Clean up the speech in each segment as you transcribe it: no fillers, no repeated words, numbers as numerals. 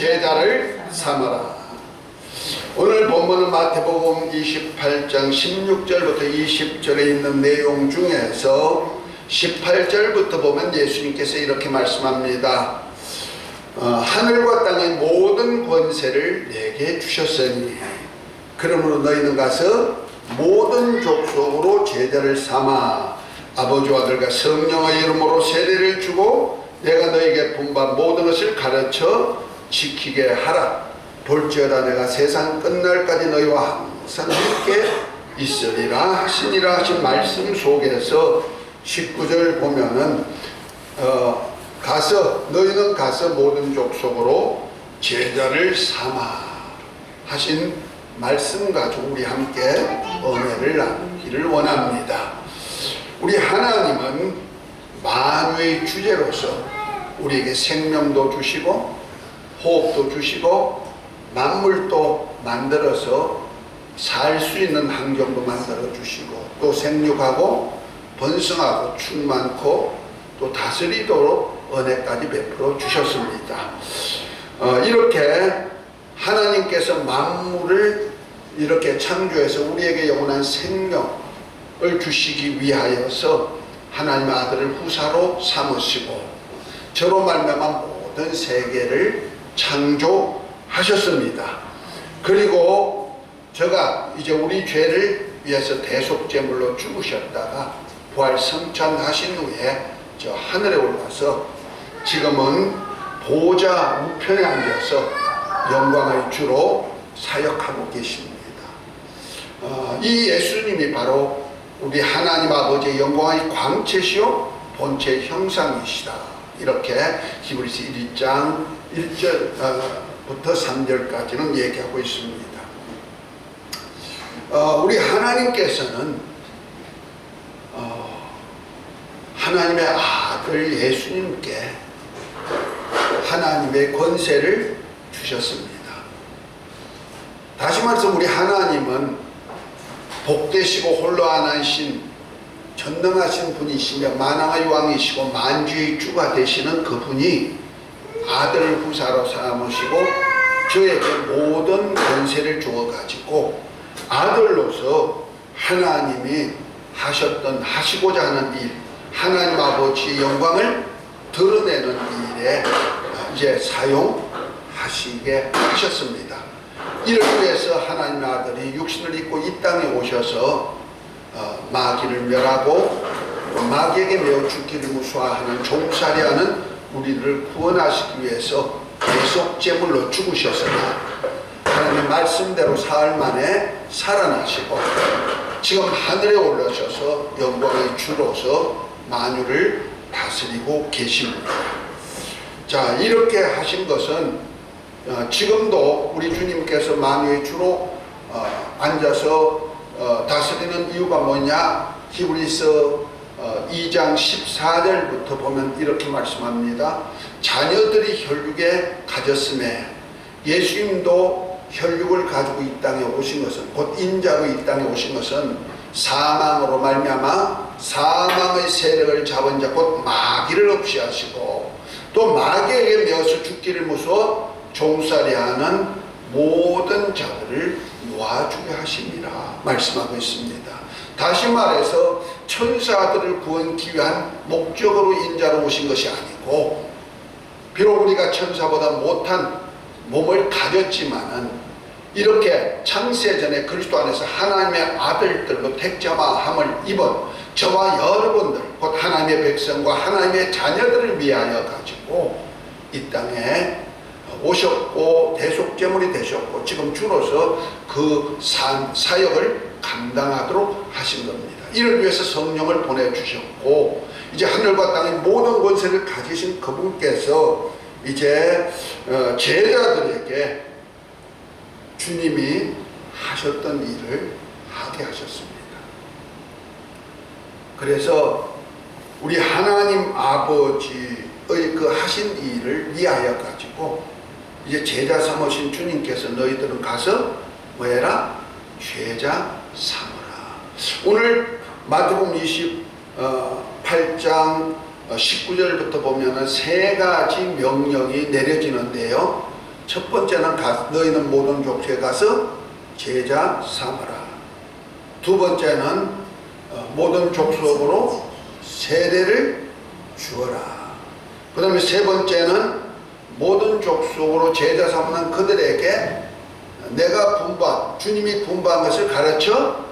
제자를 삼아라. 오늘 본문은 마태복음 28장 16절부터 20절에 있는 내용 중에서 18절부터 보면 예수님께서 이렇게 말씀합니다. 하늘과 땅의 모든 권세를 내게 주셨으니 그러므로 너희는 가서 모든 족속으로 제자를 삼아 아버지와 아들과 성령의 이름으로 세례를 주고 내가 너희에게 분부한 모든 것을 가르쳐 지키게 하라. 볼지어다 내가 세상 끝날까지 너희와 항상 함께 있으리라 하시니라 하신 말씀 속에서 19절 보면은 너희는 가서 모든 족속으로 제자를 삼아 하신 말씀 가지고 우리 함께 은혜를 나누기를 원합니다. 우리 하나님은 만유의 주제로서 우리에게 생명도 주시고 호흡도 주시고 만물도 만들어서 살 수 있는 환경도 만들어 주시고 또 생육하고 번성하고 충만코 또 다스리도록 은혜까지 베풀어 주셨습니다. 이렇게 하나님께서 만물을 이렇게 창조해서 우리에게 영원한 생명을 주시기 위하여서 하나님의 아들을 후사로 삼으시고 저로 말미암아 모든 세계를 창조하셨습니다. 그리고 저가 이제 우리 죄를 위해서 대속제물로 죽으셨다가 부활 성찬하신 후에 저 하늘에 올라서 지금은 보좌 우편에 앉아서 영광의 주로 사역하고 계십니다. 이 예수님이 바로 우리 하나님 아버지의 영광의 광채시요 본체의 형상이시다. 이렇게 히브리서 1장 1절부터 3절까지는 얘기하고 있습니다. 우리 하나님께서는 하나님의 아들 예수님께 하나님의 권세를 주셨습니다. 다시 말해서 우리 하나님은 복되시고 홀로 하나이신 전능하신 분이시며 만왕의 왕이시고 만주의 주가 되시는 그분이 아들을 후사로 삼으시고 저에게 모든 권세를 주어가지고 아들로서 하나님이 하시고자 하는 일, 하나님 아버지의 영광을 드러내는 일에 이제 사용하시게 하셨습니다. 이를 위해서 하나님의 아들이 육신을 입고 이 땅에 오셔서 마귀를 멸하고 마귀에게 매어 죽기를 무서워하는 종살이하는 우리를 구원하시기 위해서 대속제물로 죽으셨으나 하나님의 말씀대로 사흘 만에 살아나시고 지금 하늘에 올라셔서 영광의 주로서 만유를 다스리고 계십니다. 자, 이렇게 하신 것은 지금도 우리 주님께서 만유의 주로 앉아서 다스리는 이유가 뭐냐? 히브리서 2장 14절부터 보면 이렇게 말씀합니다. 자녀들이 혈육에 가졌음에 예수님도 혈육을 가지고 이 땅에 오신 것은 곧 인자로 이 땅에 오신 것은 사망으로 말미암아 사망의 세력을 잡은 자 곧 마귀를 없이 하시고 또 마귀에게 매어서 죽기를 무서워 종살이하는 모든 자들을 놓아주게 하심이라 말씀하고 있습니다. 다시 말해서 천사들을 구원하기 위한 목적으로 인자로 오신 것이 아니고 비록 우리가 천사보다 못한 몸을 가졌지만은 이렇게 창세전에 그리스도 안에서 하나님의 아들들로 택자함을 입은 저와 여러분들 곧 하나님의 백성과 하나님의 자녀들을 위하여 가지고 이 땅에 오셨고 대속제물이 되셨고 지금 주로서 그 사역을 감당하도록 하신 겁니다. 이를 위해서 성령을 보내주셨고 이제 하늘과 땅의 모든 권세를 가지신 그분께서 이제 제자들에게 주님이 하셨던 일을 하게 하셨습니다. 그래서 우리 하나님 아버지의 그 하신 일을 위하여 가지고 이제 제자 삼으신 주님께서 너희들은 가서 뭐해라? 제자 삼으라. 오늘 마태복음 28장 19절부터 보면은 세 가지 명령이 내려지는데요. 첫 번째는 너희는 모든 족속에 가서 제자 삼아라. 두 번째는 모든 족속으로 세례를 주어라. 그 다음에 세 번째는 모든 족속으로 제자 삼는 그들에게 내가 주님이 분부한 것을 가르쳐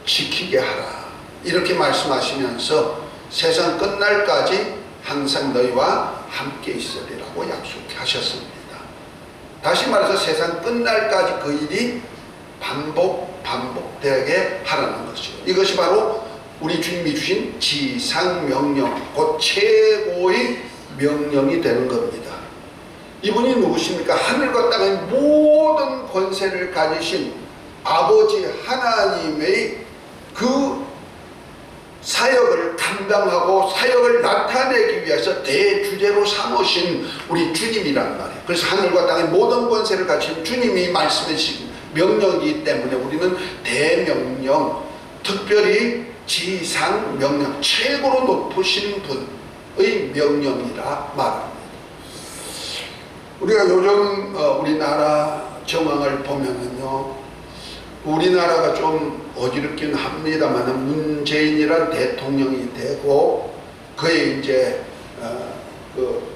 지키게 하라. 이렇게 말씀하시면서 세상 끝날까지 항상 너희와 함께 있으리라고 약속하셨습니다. 다시 말해서 세상 끝날까지 그 일이 반복되게 하라는 것이죠. 이것이 바로 우리 주님이 주신 지상명령, 곧 최고의 명령이 되는 겁니다. 이분이 누구십니까? 하늘과 땅의 모든 권세를 가지신 아버지 하나님의 그 사역을 감당하고 사역을 나타내기 위해서 대주제로 삼으신 우리 주님이란 말이에요. 그래서 하늘과 땅의 모든 권세를 가지신 주님이 말씀해 주신 명령이기 때문에 우리는 대명령, 특별히 지상명령, 최고로 높으신 분의 명령이라 말합니다. 우리가 요즘 우리나라 정황을 보면은요, 우리나라가 좀 어지럽긴 합니다만 문재인이란 대통령이 되고 그의 이제 그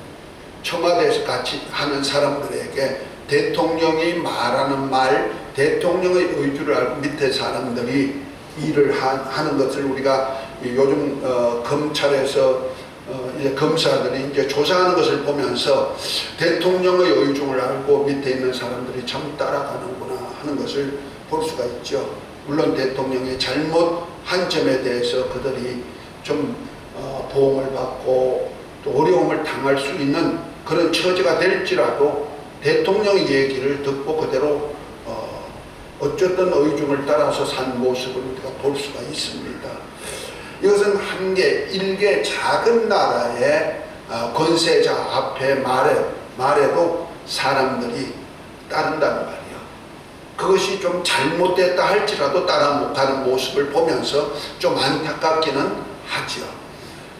청와대에서 같이 하는 사람들에게 대통령이 말하는 말, 대통령의 의주를 알고 밑에 사람들이 일을 하는 것을 우리가 요즘 검찰에서 이제 검사들이 이제 조사하는 것을 보면서 대통령의 의중을 알고 밑에 있는 사람들이 참 따라가는구나 하는 것을 볼 수가 있죠. 물론 대통령의 잘못한 점에 대해서 그들이 좀 보험을 받고 또 어려움을 당할 수 있는 그런 처지가 될지라도 대통령의 얘기를 듣고 그대로 어쨌든 의중을 따라서 산 모습을 우리가 볼 수가 있습니다. 이것은 일개 작은 나라의 권세자 앞에 말해도 사람들이 따른다는 말이에요. 그것이 좀 잘못됐다 할지라도 따라 못하는 모습을 보면서 좀 안타깝기는 하죠.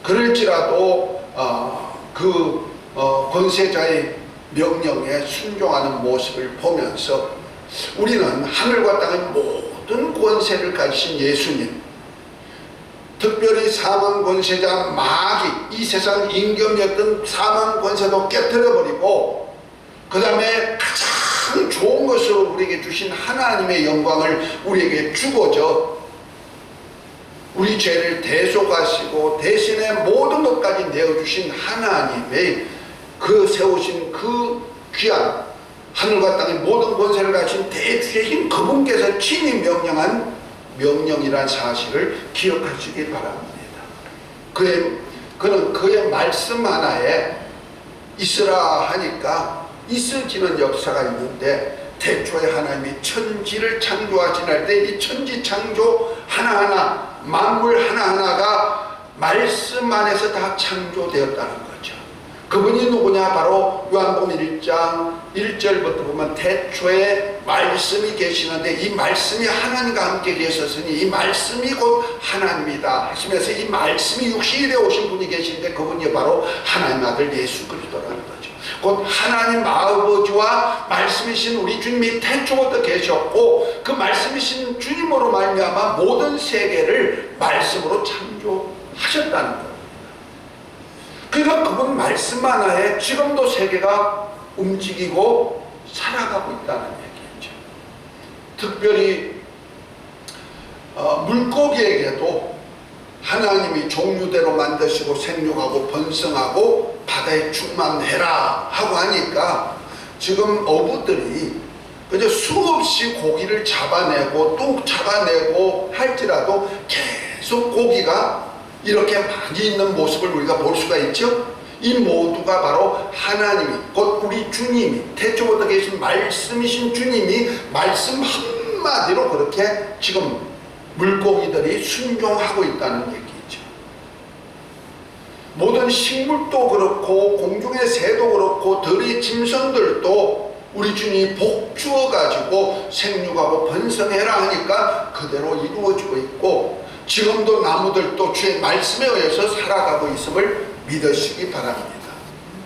그럴지라도 권세자의 명령에 순종하는 모습을 보면서 우리는 하늘과 땅의 모든 권세를 가지신 예수님, 특별히 사망 권세자 마귀, 이 세상 임금이었던 사망 권세도 깨뜨려버리고 그 다음에 가장 좋은 것으로 우리에게 주신 하나님의 영광을 우리에게 주고자 우리 죄를 대속하시고 대신에 모든 것까지 내어주신 하나님의 그 세우신 그 귀한 하늘과 땅의 모든 권세를 가진 대주제이신 그분께서 친히 명령한 명령이란 사실을 기억하시기 바랍니다. 그는 그의 말씀 하나에 있으라 하니까 있어지는 역사가 있는데 태초에 하나님이 천지를 창조하시는 때 이 천지 창조 하나하나 만물 하나하나가 말씀 안에서 다 창조되었다는 거죠. 그분이 누구냐? 바로 요한복음 1장 1절부터 보면 태초에 말씀이 계시는데 이 말씀이 하나님과 함께 계셨으니 이 말씀이 곧 하나님이다 하시면서 이 말씀이 육신이 되어 오신 분이 계시는데 그분이 바로 하나님 아들 예수 그리스도라는 거죠. 곧 하나님 아버지와 말씀이신 우리 주님이 태초부터 계셨고 그 말씀이신 주님으로 말미암아 모든 세계를 말씀으로 창조하셨다는 거예요. 그러니까 그분 말씀 하나에 지금도 세계가 움직이고 살아가고 있다는 얘기죠. 특별히 물고기에게도 하나님이 종류대로 만드시고 생육하고 번성하고 바다에 충만해라 하고 하니까 지금 어부들이 그저 수없이 고기를 잡아내고 또 잡아내고 할지라도 계속 고기가 이렇게 많이 있는 모습을 우리가 볼 수가 있죠. 이 모두가 바로 하나님이 곧 우리 주님이 태초부터 계신 말씀이신 주님이 말씀 한마디로 그렇게 지금 물고기들이 순종하고 있다는 얘기죠. 모든 식물도 그렇고 공중의 새도 그렇고 들의 짐승들도 우리 주님이 복주어 가지고 생육하고 번성해라 하니까 그대로 이루어지고 있고 지금도 나무들도 주의 말씀에 의해서 살아가고 있음을 믿으시기 바랍니다.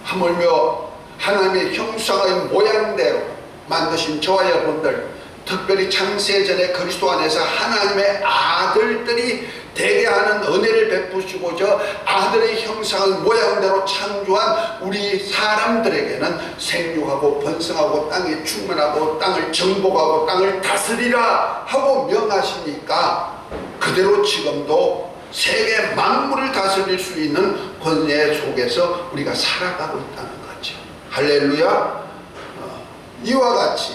하물며 하나님의 형상의 모양대로 만드신 저와 여러분들, 특별히 창세전에 그리스도 안에서 하나님의 아들들이 되게 하는 은혜를 베푸시고자 아들의 형상의 모양대로 창조한 우리 사람들에게는 생육하고 번성하고 땅에 충만하고 땅을 정복하고 땅을 다스리라 하고 명하시니까 그대로 지금도 세계 만물을 다스릴 수 있는 권세 속에서 우리가 살아가고 있다는 거죠. 할렐루야. 이와 같이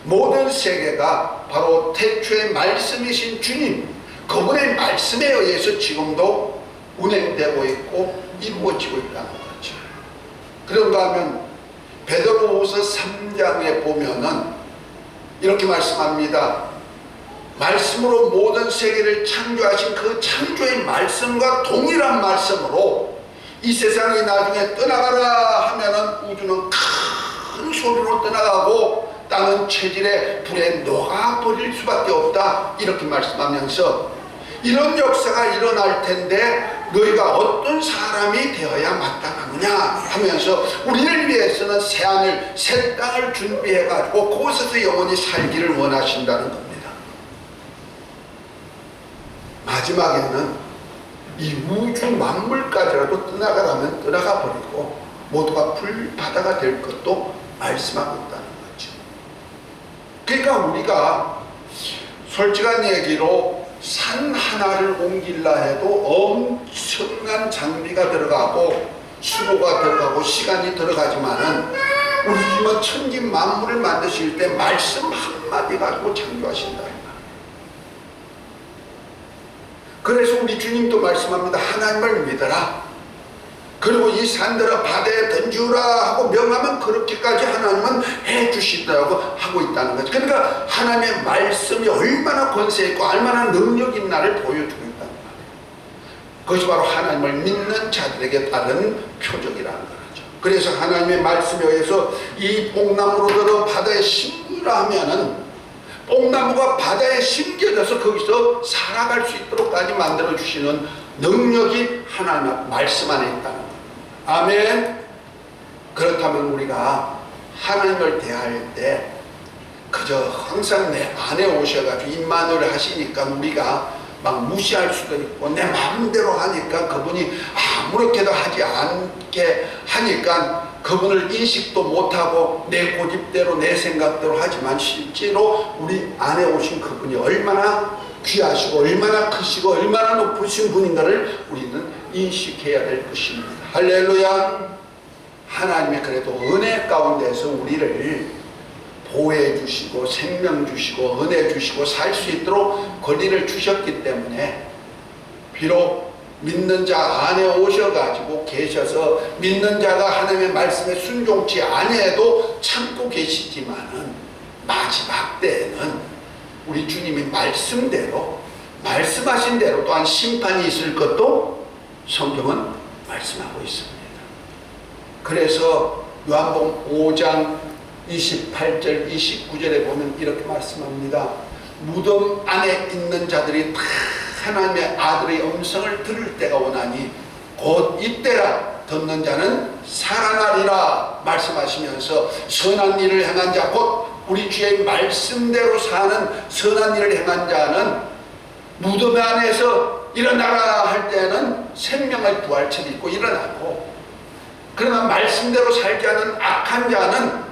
모든 세계가 바로 태초의 말씀이신 주님, 그분의 말씀에 의해서 지금도 운행되고 있고 이루어지고 있다는 거죠. 그런가 하면 베드로후서 3장에 보면은 이렇게 말씀합니다. 말씀으로 모든 세계를 창조하신 그 창조의 말씀과 동일한 말씀으로 이 세상이 나중에 떠나가라 하면은 우주는 큰 소리로 떠나가고 땅은 체질에 불에 녹아버릴 수밖에 없다, 이렇게 말씀하면서 이런 역사가 일어날 텐데 너희가 어떤 사람이 되어야 마땅하느냐 하면서 우리를 위해서는 새하늘 새 땅을 준비해 가지고 그곳에서 영원히 살기를 원하신다는 겁니다. 마지막에는 이 우주 만물까지라도 떠나가라면 떠나가 버리고 모두가 불바다가 될 것도 말씀하고 있다는 거죠. 그러니까 우리가 솔직한 얘기로 산 하나를 옮길라 해도 엄청난 장비가 들어가고 수고가 들어가고 시간이 들어가지만은 우리 주님은 천지 만물을 만드실 때 말씀 한마디 가지고 창조하신다. 그래서 우리 주님도 말씀합니다. 하나님을 믿어라. 그리고 이 산들아 바다에 던지라 하고 명하면 그렇게까지 하나님은 해주시더라고 하고 있다는 거죠. 그러니까 하나님의 말씀이 얼마나 권세 있고 얼마나 능력 있나를 보여주고 있다는 거예요. 그것이 바로 하나님을 믿는 자들에게 따른 표적이라는 거죠. 그래서 하나님의 말씀에 의해서 이 뽕나무로 바다에 심으라 하면은 뽕나무가 바다에 심겨져서 거기서 살아갈 수 있도록까지 만들어주시는 능력이 하나님의 말씀 안에 있다는 거예요. 아멘. 그렇다면 우리가 하나님을 대할 때 그저 항상 내 안에 오셔가지고 임마누엘 하시니까 우리가 막 무시할 수도 있고 내 마음대로 하니까 그분이 아무렇게도 하지 않게 하니까 그분을 인식도 못하고 내 고집대로 내 생각대로 하지만 실제로 우리 안에 오신 그분이 얼마나 귀하시고 얼마나 크시고 얼마나 높으신 분인가를 우리는 인식해야 될 것입니다. 할렐루야. 하나님이 그래도 은혜 가운데서 우리를 보호해 주시고 생명 주시고 은혜 주시고 살 수 있도록 권리를 주셨기 때문에 비록 믿는 자 안에 오셔가지고 계셔서 믿는 자가 하나님의 말씀에 순종치 아니해도 참고 계시지만은 마지막 때에는 우리 주님이 말씀대로 말씀하신 대로 또한 심판이 있을 것도 성경은 말씀하고 있습니다. 그래서 요한복음 5장 28절 29절에 보면 이렇게 말씀합니다. 무덤 안에 있는 자들이 다 하나님의 아들의 음성을 들을 때가 오나니 곧 이때라 듣는 자는 살아나리라 말씀하시면서 선한 일을 행한 자 곧 우리 주의 말씀대로 사는 선한 일을 행한 자는 무덤 안에서 일어나라 할 때는 생명의 부활체도 있고 일어나고, 그러나 말씀대로 살지 않은 악한 자는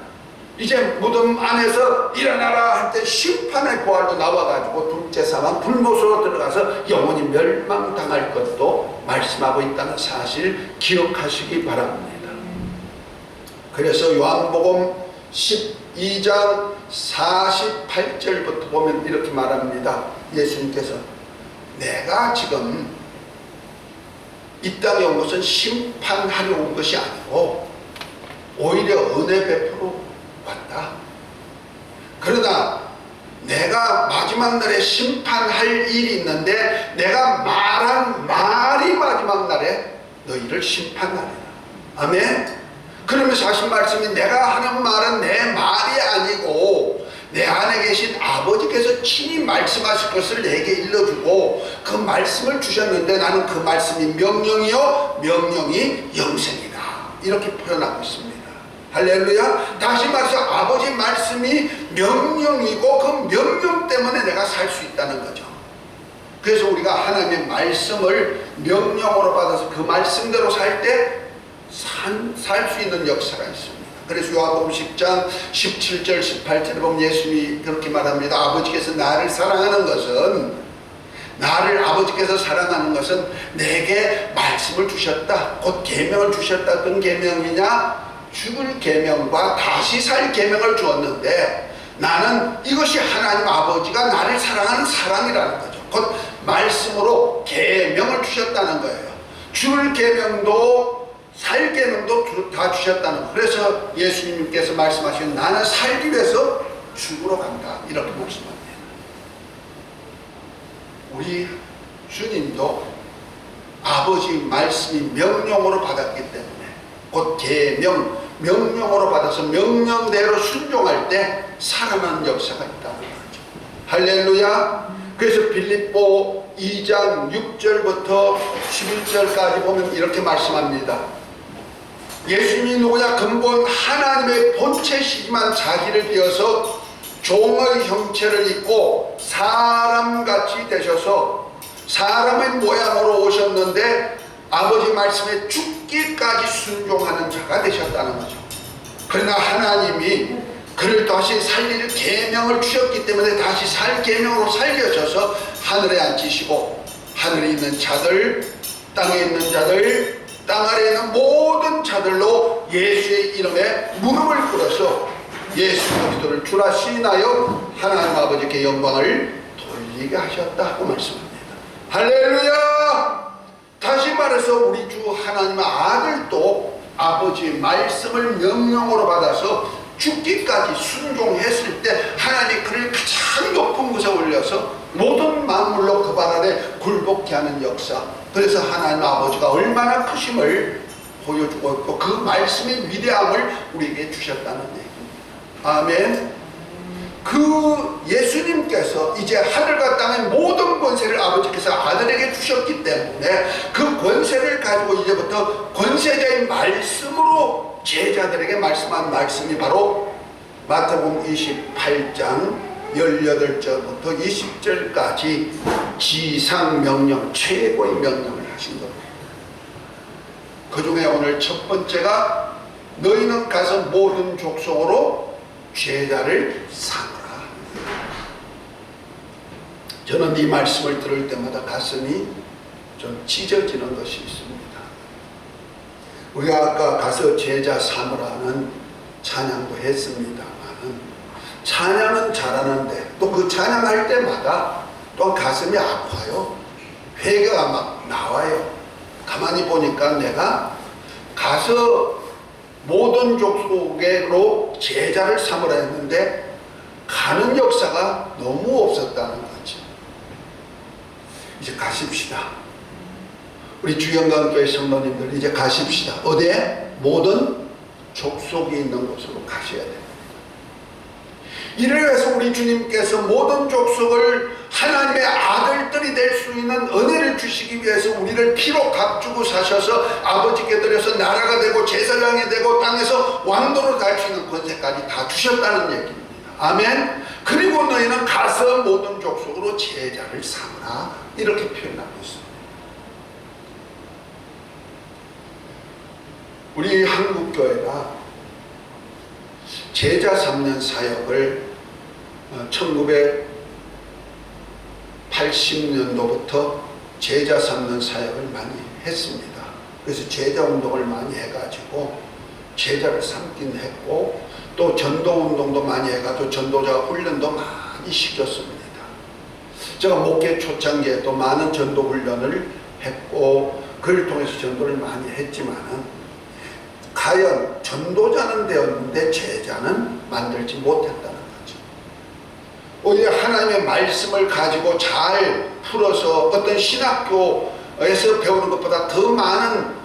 이제 무덤 안에서 일어나라 할 때 심판의 부활로 나와가지고 둘째 사망 불못으로 들어가서 영원히 멸망당할 것도 말씀하고 있다는 사실 기억하시기 바랍니다. 그래서 요한복음 12장 48절부터 보면 이렇게 말합니다. 예수님께서 내가 지금 이 땅에 온 것은 심판하려 온 것이 아니고 오히려 은혜 베풀어 왔다. 그러나 내가 마지막 날에 심판할 일이 있는데 내가 말한 말이 마지막 날에 너희를 심판하리라. 아멘. 그러면서 하신 말씀이 내가 하는 말은 내 말이 아니고 내 안에 계신 아버지께서 친히 말씀하실 것을 내게 일러주고 그 말씀을 주셨는데 나는 그 말씀이 명령이요 명령이 영생이다. 이렇게 표현하고 있습니다. 할렐루야. 다시 말해서 아버지 말씀이 명령이고 그 명령 때문에 내가 살 수 있다는 거죠. 그래서 우리가 하나님의 말씀을 명령으로 받아서 그 말씀대로 살 때 살 수 있는 역사가 있습니다. 그래서 요한복음 10장 17절 18절에 보면 예수님이 그렇게 말합니다. 아버지께서 나를 사랑하는 것은, 나를 아버지께서 사랑하는 것은 내게 말씀을 주셨다, 곧 계명을 주셨다. 어떤 계명이냐? 죽을 계명과 다시 살 계명을 주었는데, 나는 이것이 하나님 아버지가 나를 사랑하는 사랑이라는 거죠. 곧 말씀으로 계명을 주셨다는 거예요. 죽을 계명도 살 계명도 다 주셨다는 거예요. 그래서 예수님께서 말씀하신 나는 살기 위해서 죽으러 간다, 이렇게 말씀합니다. 우리 주님도 아버지 말씀이 명령으로 받았기 때문에, 곧 계명, 명령으로 받아서 명령대로 순종할 때 살아나는 역사가 있다는 거죠. 할렐루야. 그래서 빌립보 2장 6절부터 11절까지 보면 이렇게 말씀합니다. 예수님이 누구냐? 근본 하나님의 본체시지만 자기를 비어서 종의 형체를 입고 사람같이 되셔서 사람의 모양으로 오셨는데 아버지 말씀에 죽기까지 순종하는 자가 되셨다는 거죠. 그러나 하나님이 그를 다시 살릴 계명을 주셨기 때문에 다시 살 계명으로 살려져서 하늘에 앉히시고, 하늘에 있는 자들, 땅에 있는 자들, 땅 아래에 있는 모든 자들로 예수의 이름에 무릎을 꿇어서 예수 그리스도를 주라 시인하여 하나님 아버지께 영광을 돌리게 하셨다고 말씀합니다. 할렐루야. 다시 말해서 우리 주 하나님의 아들도 아버지의 말씀을 명령으로 받아서 죽기까지 순종했을 때 하나님이 그를 가장 높은 곳에 올려서 모든 만물로 그 발 아래 굴복케 하는 역사. 그래서 하나님 아버지가 얼마나 크심을 보여주고 있고 그 말씀의 위대함을 우리에게 주셨다는 얘기입니다. 아멘. 그 예수님께서 이제 하늘과 땅의 모든 권세를 아버지께서 아들에게 주셨기 때문에 그 권세를 가지고 이제부터 권세자의 말씀으로 제자들에게 말씀한 말씀이 바로 마태복음 28장 18절부터 20절까지 지상명령, 최고의 명령을 하신 겁니다. 그 중에 오늘 첫 번째가 너희는 가서 모든 족속으로 제자를 삼으라. 저는 이 말씀을 들을 때마다 가슴이 좀 찢어지는 것이 있습니다. 우리가 아까 가서 제자 삼으라는 찬양도 했습니다만 찬양은 잘하는데 또 그 찬양할 때마다 또 가슴이 아파요. 회개가 막 나와요. 가만히 보니까 내가 가서 모든 족속으로 제자를 삼으라 했는데 가는 역사가 너무 없었다는 거죠. 이제 가십시다. 우리 주영강교회 성도님들 이제 가십시다. 어디에? 모든 족속이 있는 곳으로 가셔야 됩니다. 이를 위해서 우리 주님께서 모든 족속을 하나님의 아들들이 될 수 있는 은혜를 주시기 위해서 우리를 피로 값주고 사셔서 아버지께 드려서 나라가 되고 제사장이 되고 땅에서 왕도로 갈 수 있는 권세까지 다 주셨다는 얘기입니다. 아멘. 그리고 너희는 가서 모든 족속으로 제자를 삼으라, 이렇게 표현하고 있습니다. 우리 한국교회가 제자 삼는 사역을 1980년도부터 제자 삼는 사역을 많이 했습니다. 그래서 제자 운동을 많이 해가지고 제자를 삼긴 했고 또 전도 운동도 많이 해가지고 전도자 훈련도 많이 시켰습니다. 제가 목회 초창기에 또 많은 전도 훈련을 했고 그를 통해서 전도를 많이 했지만은 과연 전도자는 되었는데 제자는 만들지 못했다는 거죠. 오히려 하나님의 말씀을 가지고 잘 풀어서 어떤 신학교에서 배우는 것보다 더 많은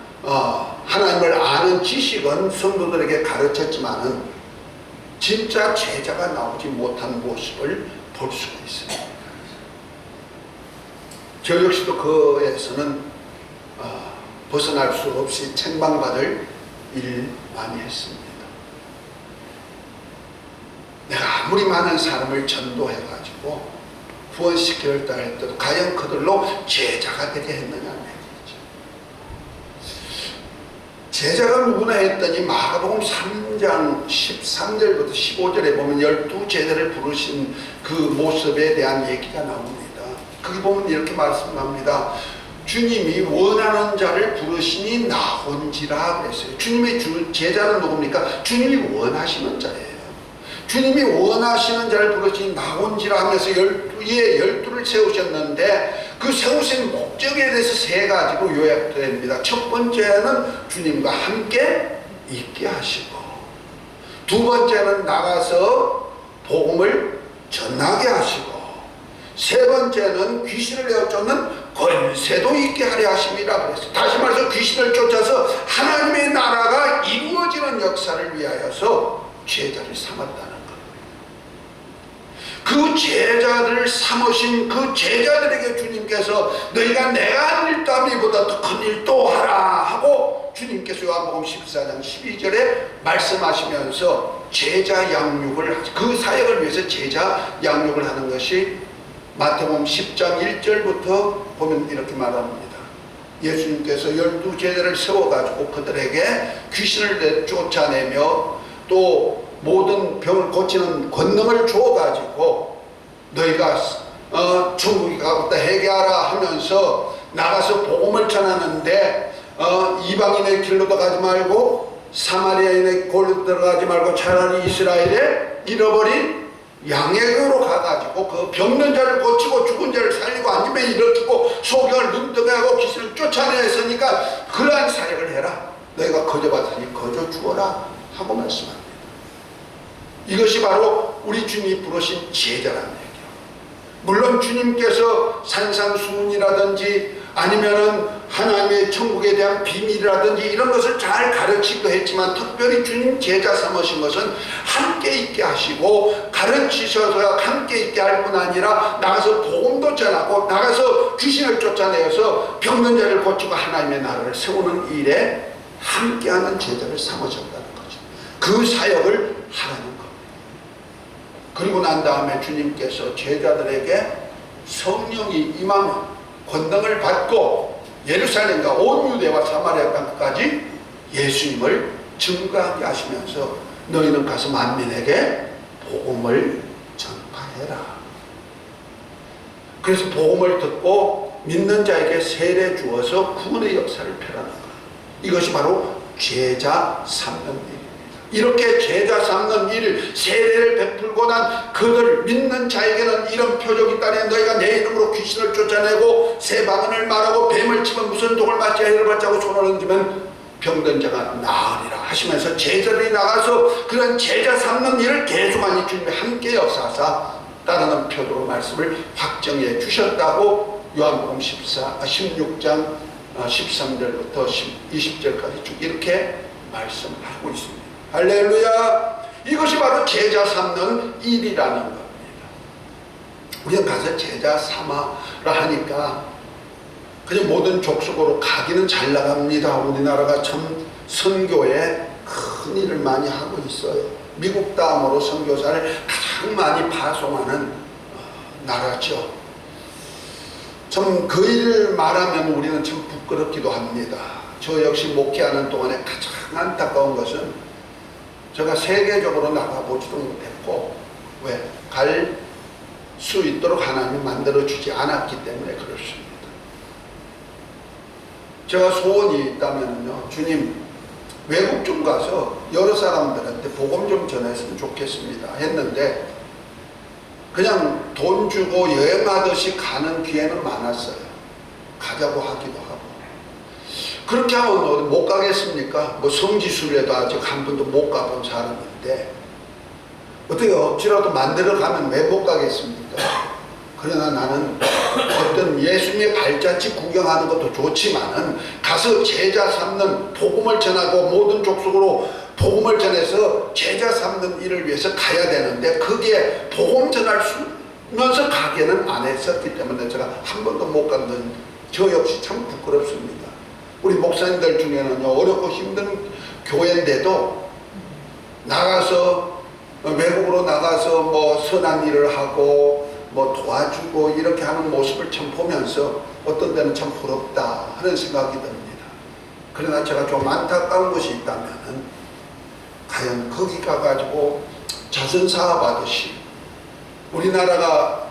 하나님을 아는 지식은 성도들에게 가르쳤지만은 진짜 제자가 나오지 못한 모습을 볼 수가 있습니다. 저 역시도 그에서는 벗어날 수 없이 책망받을 일 많이 했습니다. 아무리 많은 사람을 전도해가지고 구원시켰다 할때도 과연 그들로 제자가 되게 했느냐 얘기죠. 제자가 누구나 했더니 마가복음 3장 13절부터 15절에 보면 12제자를 부르신 그 모습에 대한 얘기가 나옵니다. 거기 보면 이렇게 말씀합니다. 주님이 원하는 자를 부르시니 나온지라 그랬어요. 주님의 제자는 누굽니까? 주님이 원하시는 자예요. 주님이 원하시는 자를 부르시니 나온지라 하면서 12를 세우셨는데 그 세우신 목적에 대해서 세 가지로 요약됩니다. 첫 번째는 주님과 함께 있게 하시고, 두 번째는 나가서 복음을 전하게 하시고, 세 번째는 귀신을 내어 쫓는 권세도 있게 하려 하심이라 그랬어요. 다시 말해서 귀신을 쫓아서 하나님의 나라가 이루어지는 역사를 위하여서 제자를 삼았다는 거예요. 그 제자들을 삼으신 그 제자들에게 주님께서 너희가 내가 한 일도 함이보다 더 큰 일도 하라 하고 주님께서 요한복음 14장 12절에 말씀하시면서 제자 양육을, 그 사역을 위해서 제자 양육을 하는 것이 마태복음 10장 1절부터 보면 이렇게 말합니다. 예수님께서 12제자를 세워가지고 그들에게 귀신을 쫓아내며 또 모든 병을 고치는 권능을 주어가지고 너희가 천국이 가깝다 회개하라 하면서 나가서 복음을 전하는데 이방인의 길로도 가지 말고 사마리아인의 골로 들어가지 말고 차라리 이스라엘에 잃어버린 양에게로 가가지고 그 병든 자를 고치고 죽은 자를 살리고 아니면 일으키고 소경을 눈뜨게 하고 귀신을 쫓아내었으니까 그러한 사역을 해라. 너희가 거저 받으니 거저 주어라 하고 말씀합니다. 이것이 바로 우리 주님이 부르신 제자라는 얘기예요. 물론 주님께서 산상수훈이라든지 아니면은 하나님의 천국에 대한 비밀이라든지 이런 것을 잘 가르치기도 했지만 특별히 주님 제자 삼으신 것은 함께 있게 하시고 가르치셔서 함께 있게 할 뿐 아니라 나가서 복음도 전하고 나가서 귀신을 쫓아내어서 병든 자를 고치고 하나님의 나라를 세우는 일에 함께하는 제자를 삼으셨다는 거죠. 그 사역을 하라는 겁니다. 그리고 난 다음에 주님께서 제자들에게 성령이 임하면 권능을 받고 예루살렘과 온 유대와 사마리아 땅까지 예수님을 증거하게 하시면서 너희는 가서 만민에게 복음을 전파해라. 그래서 복음을 듣고 믿는 자에게 세례 주어서 구원의 역사를 펴라는 거예요. 이것이 바로 제자 삼는 일입니다. 이렇게 제자 삼는 일, 세례를 베풀고 난 그들 믿는 자에게는 이런 표적이 있다니 너희가 내 이름으로 귀신을 쫓아내고 새 방언을 말하고 뱀을 치면 무슨 독을 맞지 해를 받자고 손을 얹으면 병든 자가 나으리라 하시면서 제자들이 나가서 그런 제자 삼는 일을 계속하니 주님이 함께 역사하사 따르는 표도로 말씀을 확정해 주셨다고 요한복음 16장 13절부터 20절까지 쭉 이렇게 말씀하고 있습니다. 할렐루야. 이것이 바로 제자 삼는 일이라는 겁니다. 우리가 가서 제자 삼아라 하니까 그냥 모든 족속으로 가기는 잘 나갑니다. 우리나라가 참 선교에 큰 일을 많이 하고 있어요. 미국 다음으로 선교사를 가장 많이 파송하는 나라죠. 참 그 일을 말하면 우리는 참 부끄럽기도 합니다. 저 역시 목회하는 동안에 가장 안타까운 것은 제가 세계적으로 나가보지도 못했고 왜? 갈 수 있도록 하나님이 만들어주지 않았기 때문에 그렇습니다. 제가 소원이 있다면요, 주님 외국 좀 가서 여러 사람들한테 복음 좀 전했으면 좋겠습니다 했는데 그냥 돈 주고 여행하듯이 가는 기회는 많았어요. 가자고 하기도 하고. 그렇게 하면 어디 못 가겠습니까? 뭐 성지순례도 아직 한 번도 못 가본 사람인데 어떻게 억지라도 만들어 가면 왜 못 가겠습니까? 그러나 나는 어떤 예수님의 발자취 구경하는 것도 좋지만은 가서 제자 삼는 복음을 전하고 모든 족속으로 복음을 전해서 제자 삼는 일을 위해서 가야 되는데 그게 복음 전할 수면서 가게는 안 했었기 때문에 제가 한 번도 못 갔는 저 역시 참 부끄럽습니다. 우리 목사님들 중에는요, 어렵고 힘든 교회인데도 나가서 외국으로 나가서 나가서 뭐 선한 일을 하고 뭐 도와주고 이렇게 하는 모습을 참 보면서 어떤 때는 참 부럽다 하는 생각이 듭니다. 그러나 제가 좀 안타까운 것이 있다면은 과연 거기 가가지고 자선사업하듯이 우리나라가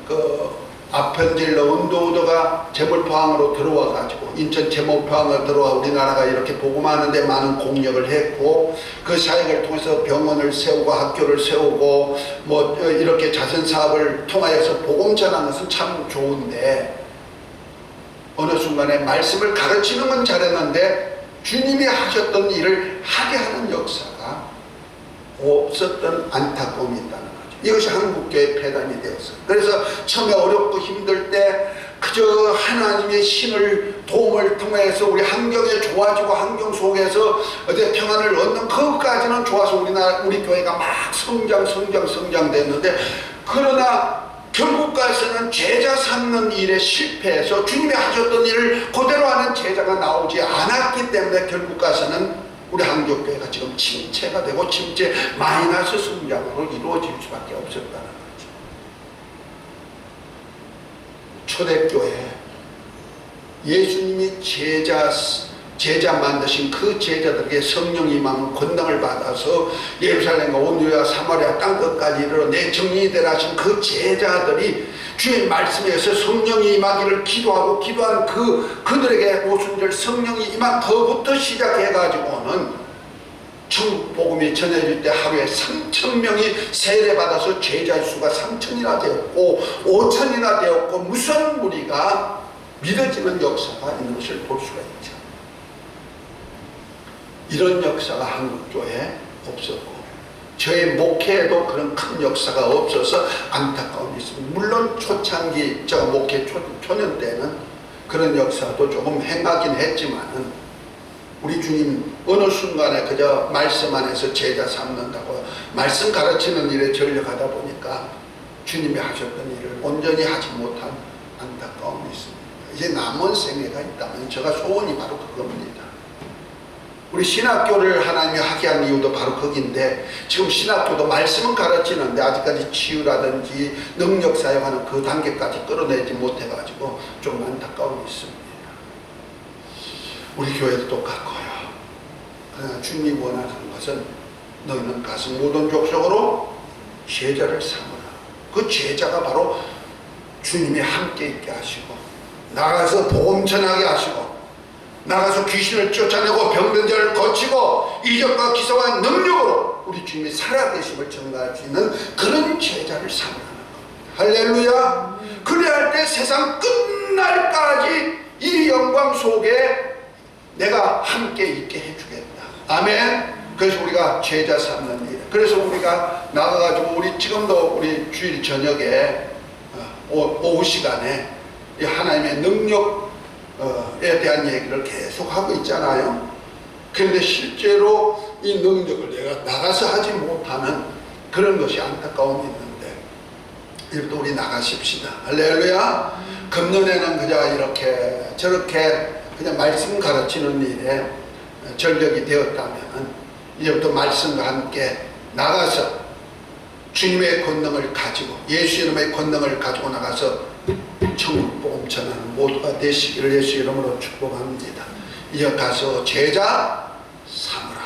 그 아편질러 운도우더가 재물포항으로 들어와가지고 인천 재물포항으로 들어와 우리나라가 이렇게 복음하는데 많은 공력을 했고 그 사역을 통해서 병원을 세우고 학교를 세우고 뭐 이렇게 자선사업을 통하여서 복음 전하는 것은 참 좋은데 어느 순간에 말씀을 가르치는 건 잘했는데 주님이 하셨던 일을 하게 하는 역사가 없었던 안타까움이 있다는 거죠. 이것이 한국교회의 폐단이 되었어요. 그래서 처음에 어렵고 힘들 때 그저 하나님의 신을 도움을 통해서 우리 환경이 좋아지고 환경 속에서 어제 평안을 얻는 그것까지는 좋아서 우리 교회가 막 성장됐는데 그러나 결국 가서는 제자 삼는 일에 실패해서 주님이 하셨던 일을 그대로 하는 제자가 나오지 않았기 때문에 결국 가서는 우리 한국교회가 지금 침체가 되고 침체 마이너스 성장으로 이루어질 수밖에 없었다는 거죠. 초대교회 예수님이 제자 만드신 그 제자들에게 성령 임함 권능을 받아서 예루살렘과 온 유대와 사마리아 땅끝까지 이르러 내 정리되라 하신 그 제자들이 주의 말씀에서 성령이 임하기를 기도한 그들에게 오순절 성령이 임한 그부터 시작해가지고는 천국 복음이 전해질 때 하루에 3,000명이 세례받아서 제자의 수가 3,000이나 되었고 5,000이나 되었고 무슨 무리가 믿어지는 역사가 있는 것을 볼 수가 있죠. 이런 역사가 한국교회에 없었고 저의 목회에도 그런 큰 역사가 없어서 안타까움이 있습니다. 물론 초창기 제가 목회 초년 때는 그런 역사도 조금 행하긴 했지만은 우리 주님 어느 순간에 그저 말씀 안에서 제자 삼는다고 말씀 가르치는 일에 전력하다 보니까 주님이 하셨던 일을 온전히 하지 못한 안타까움이 있습니다. 이제 남은 생애가 있다면 제가 소원이 바로 그겁니다. 우리 신학교를 하나님이 하게 한 이유도 바로 거기인데 지금 신학교도 말씀은 가르치는데 아직까지 치유라든지 능력 사용하는 그 단계까지 끌어내지 못해가지고 좀 안타까움이 있습니다. 우리 교회도 똑같고요. 그러나 주님이 원하는 것은 너희는 가서 모든 족속으로 제자를 삼으라. 그 제자가 바로 주님이 함께 있게 하시고 나가서 복음 전하게 하시고 나가서 귀신을 쫓아내고 병든 자를 고치고 이적과 기사와 능력으로 우리 주님이 살아계심을 증거할 수 있는 그런 제자를 삼으라는 겁니다. 할렐루야. 그래야 할 때 세상 끝날까지 이 영광 속에 내가 함께 있게 해주겠다. 아멘. 그래서 우리가 제자 삼는 일. 그래서 우리가 나가가지고 우리 지금도 우리 주일 저녁에 오후 시간에 하나님의 능력에 대한 얘기를 계속 하고 있잖아요. 그런데 실제로 이 능력을 내가 나가서 하지 못하는 그런 것이 안타까움이 있는데 이것도 우리 나가십시다. 할렐루야. 금년에는 그저 이렇게 저렇게 그냥 말씀 가르치는 일에 전력이 되었다면 이제부터 말씀과 함께 나가서 주님의 권능을 가지고 예수 이름의 권능을 가지고 나가서 천국 복음 전하는 모두가 되시기를 예수 이름으로 축복합니다. 이제 가서 제자 삼으라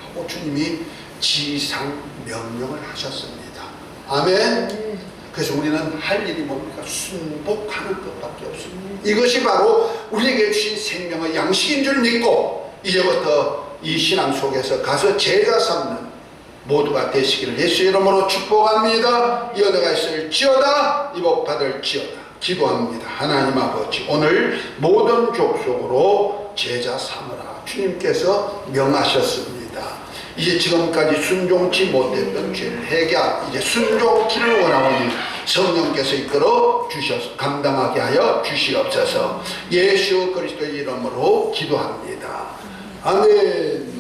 하고 주님이 지상 명령을 하셨습니다. 아멘. 그래서 우리는 할 일이 뭡니까? 순복하는 것밖에 없습니다. 이것이 바로 우리에게 주신 생명의 양식인 줄 믿고 이제부터 이 신앙 속에서 가서 제자 삼는 모두가 되시기를 예수 이름으로 축복합니다. 이 은혜가 있을지어다 이 복 받을지어다 기도합니다. 하나님 아버지 오늘 모든 족속으로 제자 삼으라 주님께서 명하셨습니다. 이제 지금까지 순종치 못했던 죄를 회개하고 이제 순종키를 원하오니 성령께서 이끌어 주셔서 감당하게 하여 주시옵소서. 예수 그리스도의 이름으로 기도합니다. 아멘.